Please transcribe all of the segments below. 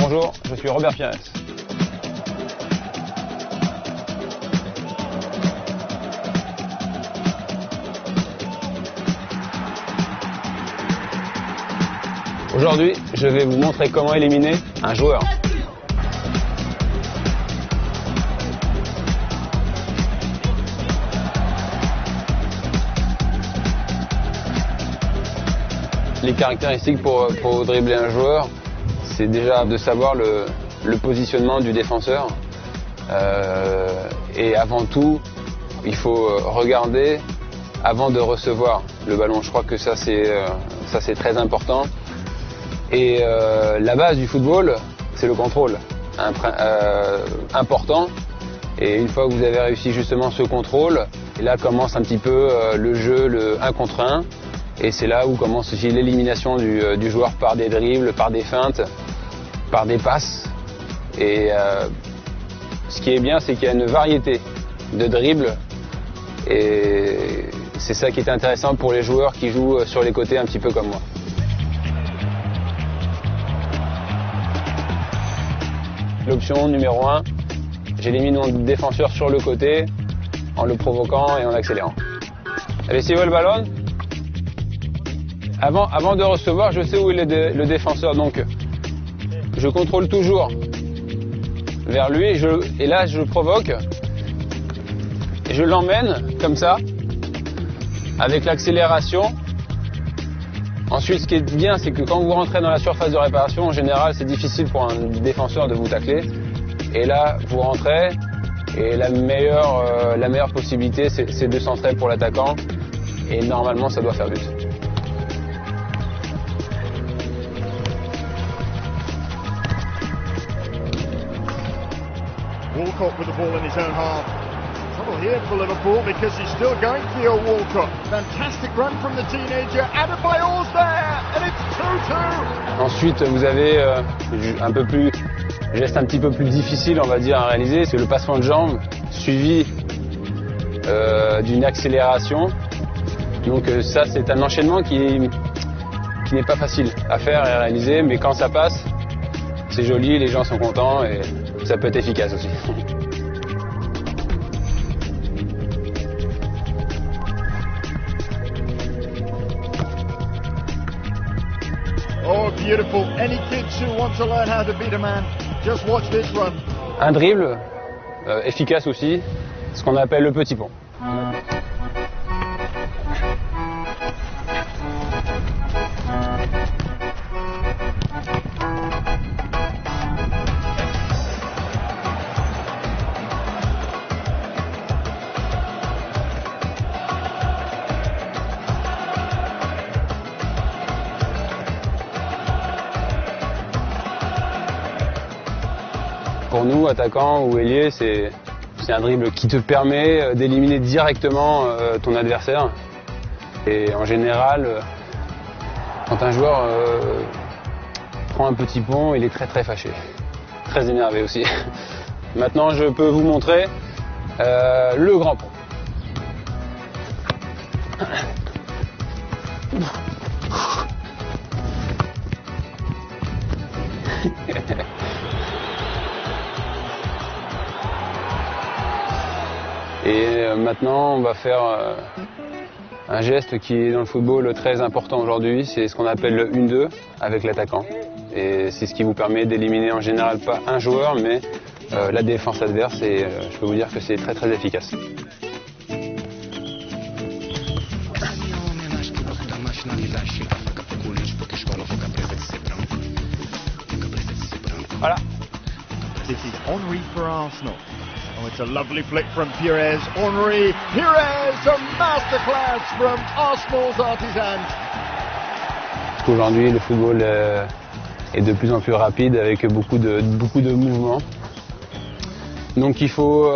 Bonjour, je suis Robert Pires. Aujourd'hui, je vais vous montrer comment éliminer un joueur. Les caractéristiques pour dribbler un joueur, c'est déjà de savoir le positionnement du défenseur. Et avant tout, il faut regarder avant de recevoir le ballon. Je crois que ça c'est très important. Et la base du football, c'est le contrôle important. Et une fois que vous avez réussi justement ce contrôle, et là commence un petit peu le jeu, le 1 contre 1. Et c'est là où commence aussi l'élimination du joueur par des dribbles, par des feintes, par des passes. Et ce qui est bien, c'est qu'il y a une variété de dribbles. Et c'est ça qui est intéressant pour les joueurs qui jouent sur les côtés un petit peu comme moi. L'option numéro 1, j'élimine mon défenseur sur le côté en le provoquant et en accélérant. Allez, s'il veut le ballon. Avant de recevoir, je sais où est le défenseur, donc je contrôle toujours vers lui et là je le provoque et je l'emmène comme ça avec l'accélération. Ensuite, ce qui est bien, c'est que quand vous rentrez dans la surface de réparation, en général, c'est difficile pour un défenseur de vous tacler. Et là, vous rentrez et la meilleure possibilité, c'est de centrer pour l'attaquant et normalement, ça doit faire but. Walcott with the ball in his own half. Trouble here for Liverpool because he's still going, Theo Walcott. Fantastic run from the teenager, added by Oars there, and it's 2-2. Ensuite, vous avez geste un petit peu plus difficile, on va dire, à réaliser, c'est le passement de jambe suivi d'une accélération. Donc ça, c'est un enchaînement qui n'est pas facile à faire et à réaliser, mais quand ça passe, c'est joli, les gens sont contents et ça peut être efficace aussi. Oh, beautiful. Any kids who want to learn how to beat a man, just watch this run. Un dribble efficace aussi, ce qu'on appelle le petit pont. Pour nous, attaquants ou ailiers, c'est un dribble qui te permet d'éliminer directement ton adversaire. Et en général, quand un joueur prend un petit pont, il est très très fâché, très énervé aussi. Maintenant, je peux vous montrer le grand pont. Et maintenant, on va faire un geste qui est dans le football très important aujourd'hui, c'est ce qu'on appelle le 1-2 avec l'attaquant. Et c'est ce qui vous permet d'éliminer en général pas un joueur, mais la défense adverse. Et je peux vous dire que c'est très très efficace. Voilà. This is Henry for Arsenal. Oh, it's a lovely flick from Pires. Henry, Pires, a masterclass from Arsenal's artisans. Aujourd'hui, le football est de plus en plus rapide avec beaucoup de mouvements. Donc il faut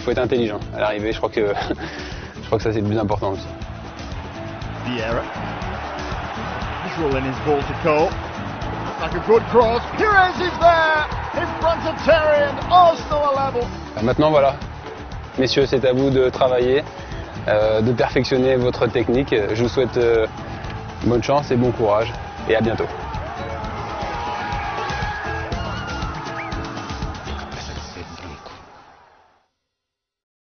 être intelligent à l'arrivée. Je crois que ça c'est le plus important aussi. Vieira. He's rolling his ball to Cole. Like a good cross. Pires is there in front of Terry and Arsenal are level. Maintenant voilà, messieurs, c'est à vous de travailler, de perfectionner votre technique. Je vous souhaite bonne chance et bon courage et à bientôt.